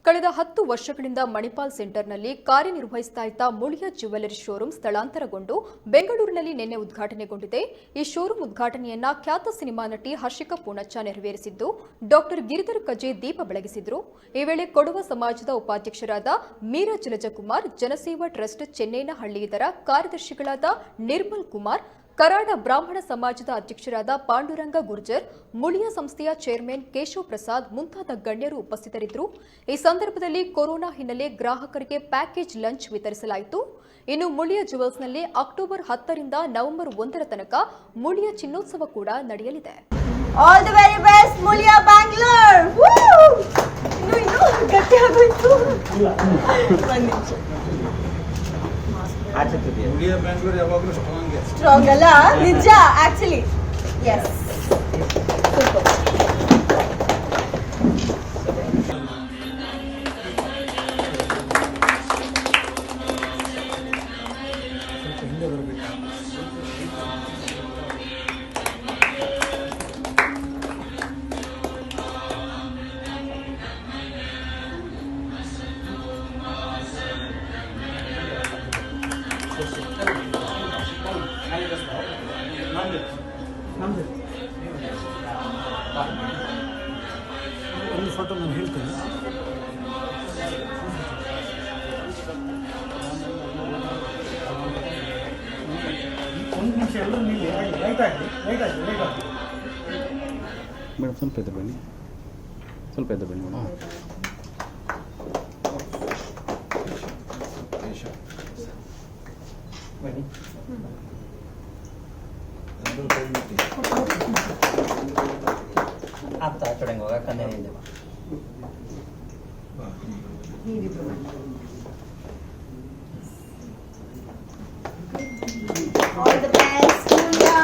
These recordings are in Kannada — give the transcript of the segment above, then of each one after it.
ಕಳೆದ 10 ವರ್ಷಗಳಿಂದ ಮಣಿಪಾಲ್ ಸೆಂಟರ್ನಲ್ಲಿ ಕಾರ್ಯನಿರ್ವಹಿಸ್ತಾ ಇದ್ದ ಮುಳಿಯ ಜ್ಯುವೆಲರಿ ಶೋರೂಮ್ ಸ್ಥಳಾಂತರಗೊಂಡು ಬೆಂಗಳೂರಿನಲ್ಲಿ ನಿನ್ನೆ ಉದ್ಘಾಟನೆಗೊಂಡಿದೆ. ಈ ಶೋರೂಮ್ ಉದ್ಘಾಟನೆಯನ್ನ ಖ್ಯಾತ ಸಿನಿಮಾ ನಟಿ ಹರ್ಷಿಕಾ ಪೂಣಚ್ಚ ನೆರವೇರಿಸಿದ್ದು, ಡಾಕ್ಟರ್ ಗಿರಿಧರ್ ಕಜೆ ದೀಪ ಬೆಳಗಿಸಿದ್ರು. ಈ ವೇಳೆ ಕೊಡವ ಸಮಾಜದ ಉಪಾಧ್ಯಕ್ಷರಾದ ಮೀರಾ ಜಲಜಕುಮಾರ್, ಜನಸೇವಾ ಟ್ರಸ್ಟ್ ಚೆನ್ನೈನಹಳ್ಳಿ ಇದರ ಕಾರ್ಯದರ್ಶಿಗಳಾದ ನಿರ್ಮಲ್ ಕುಮಾರ್, ಕರಾಡ ಬ್ರಾಹ್ಮಣ ಸಮಾಜದ ಅಧ್ಯಕ್ಷರಾದ ಪಾಂಡುರಂಗ ಗುರ್ಜರ್, ಮುಳಿಯ ಸಂಸ್ಥೆಯ ಚೇರ್ಮನ್ ಕೇಶವ್ ಪ್ರಸಾದ್ ಮುಂತಾದ ಗಣ್ಯರು ಉಪಸ್ಥಿತರಿದ್ದರು. ಈ ಸಂದರ್ಭದಲ್ಲಿ ಕೊರೋನಾ ಹಿನ್ನೆಲೆ ಗ್ರಾಹಕರಿಗೆ ಪ್ಯಾಕೇಜ್ ಲಂಚ್ ವಿತರಿಸಲಾಯಿತು. ಇನ್ನು ಮುಳಿಯ ಜುವೆಲ್ಸ್ನಲ್ಲಿ ಅಕ್ಟೋಬರ್ 10 ರಿಂದ ನವೆಂಬರ್ 1 ತನಕ ಮುಳಿಯ ಚಿನ್ನೋತ್ಸವ ಕೂಡ ನಡೆಯಲಿದೆ. All the very best, Mulia Bangalore! Woo! ಗಟ್ಟಿಯಾಗೋಯ್ತು. Muliya Bangalore ಯಾವಾಗಲೂ ಸ್ಟ್ರಾಂಗ್ ಅಲ್ಲ, ನಿಜ ಆಕ್ಚುಲಿ. Yes, super. ಒಂದು ಫೋಟೋ ನಾನು ಹೇಳ್ತೇನೆ. ಒಂದು ನಿಮಿಷ ಎಲ್ಲ ನಿಲ್ಲಿ, ಲೈಟ್ ಹಾಕಿ. ಮೇಡಮ್ ಸ್ವಲ್ಪ ಎದ್ದು ಬನ್ನಿ, ಮೇಡಮ್. आता कडेंगे होगा कन्ने नहीं All the best, Mulia.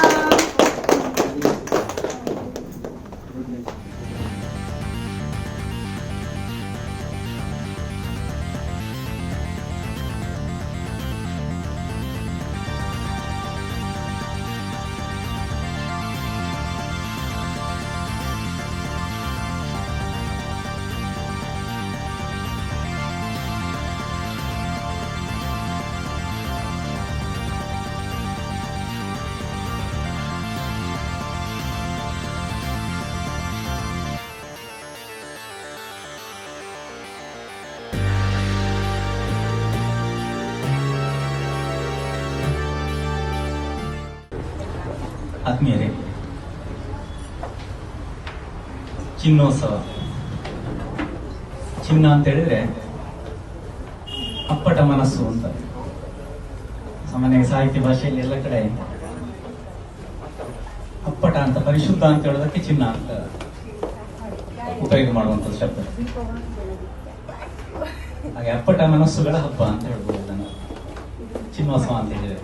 ಆತ್ಮೀಯರೇ, ಚಿನ್ನೋತ್ಸವ. ಚಿನ್ನ ಅಂತ ಹೇಳಿದ್ರೆ ಅಪ್ಪಟ ಮನಸ್ಸು ಅಂತ. ಸಾಮಾನ್ಯ ಸಾಹಿತ್ಯ ಭಾಷೆಯಲ್ಲಿ ಎಲ್ಲ ಕಡೆ ಅಪ್ಪಟ ಅಂತ, ಪರಿಶುದ್ಧ ಅಂತ ಹೇಳೋದಕ್ಕೆ ಚಿನ್ನ ಅಂತ ಉಪಯೋಗ ಮಾಡುವಂತ ಶಬ್ದ. ಹಾಗೆ ಅಪ್ಪಟ ಮನಸ್ಸುಗಳ ಹಬ್ಬ ಅಂತ ಹೇಳ್ಬೋದು ನಾನು ಚಿನ್ನೋತ್ಸವ ಅಂತ ಹೇಳಿದ್ರೆ.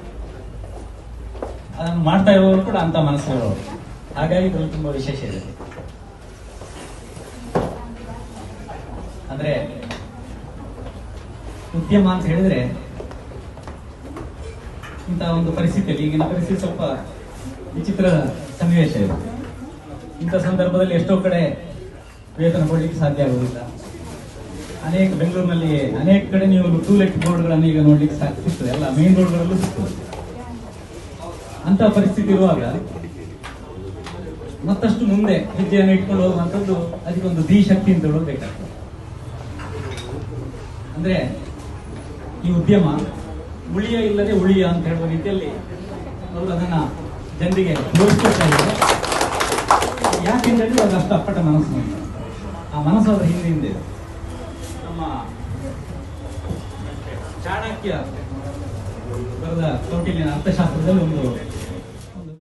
ಅದನ್ನು ಮಾಡ್ತಾ ಇರೋರು ಕೂಡ ಅಂತ ಮನಸ್ಸುಗಳು. ಹಾಗಾಗಿ ಇದ್ರಲ್ಲಿ ತುಂಬಾ ವಿಶೇಷ ಇದೆ. ಅಂದ್ರೆ ಉದ್ಯಮ ಅಂತ ಹೇಳಿದ್ರೆ ಇಂತಹ ಒಂದು ಪರಿಸ್ಥಿತಿಯಲ್ಲಿ, ಈಗಿನ ಪರಿಸ್ಥಿತಿ ಸ್ವಲ್ಪ ವಿಚಿತ್ರ ಸನ್ನಿವೇಶ ಇದೆ. ಇಂಥ ಸಂದರ್ಭದಲ್ಲಿ ಎಷ್ಟೋ ಕಡೆ ವೇತನ ಕೊಡ್ಲಿಕ್ಕೆ ಸಾಧ್ಯ ಆಗುವುದಿಲ್ಲ. ಬೆಂಗಳೂರಿನಲ್ಲಿ ಅನೇಕ ಕಡೆ ನೀವು ಟೂಲೆಟ್ ಬೋರ್ಡ್ಗಳನ್ನು ಈಗ ನೋಡ್ಲಿಕ್ಕೆ ಸಿಗ್ತದೆ, ಎಲ್ಲ ಮೇನ್ ರೋಡ್ಗಳಲ್ಲೂ ಸಿಗ್ತದೆ. ಅಂತ ಪರಿಸ್ಥಿತಿ ಇರುವಾಗ ಮತ್ತಷ್ಟು ಮುಂದೆ ಹೆಜ್ಜೆಯನ್ನು ಇಟ್ಕೊಂಡು ಹೋಗುವಂಥದ್ದು, ಅದಕ್ಕೊಂದು ಧೀ ಶಕ್ತಿ ಅಂತ ಹೇಳೋದು ಬೇಕಾಗ್ತದೆ. ಅಂದ್ರೆ ಈ ಉದ್ಯಮ ಉಳಿಯ ಇಲ್ಲದೆ ಉಳಿಯ ಅಂತ ಹೇಳುವ ರೀತಿಯಲ್ಲಿ ಅವರು ಅದನ್ನ ಜನರಿಗೆ ತೋರಿಸ್ಕೊಳ್ತಾ ಇದ್ದಾರೆ. ಯಾಕೆಂದ್ರೆ ಅದು ಅಷ್ಟು ಅಪ್ಪಟ ಮನಸ್ಸು. ಆ ಮನಸ್ಸು ಅದರ ಹಿಂದೆ ನಮ್ಮ ಚಾಣಕ್ಯ ಬರೆದ ಕೌಟಿಲ್ಯನ ಅರ್ಥಶಾಸ್ತ್ರದಲ್ಲಿ ಒಂದು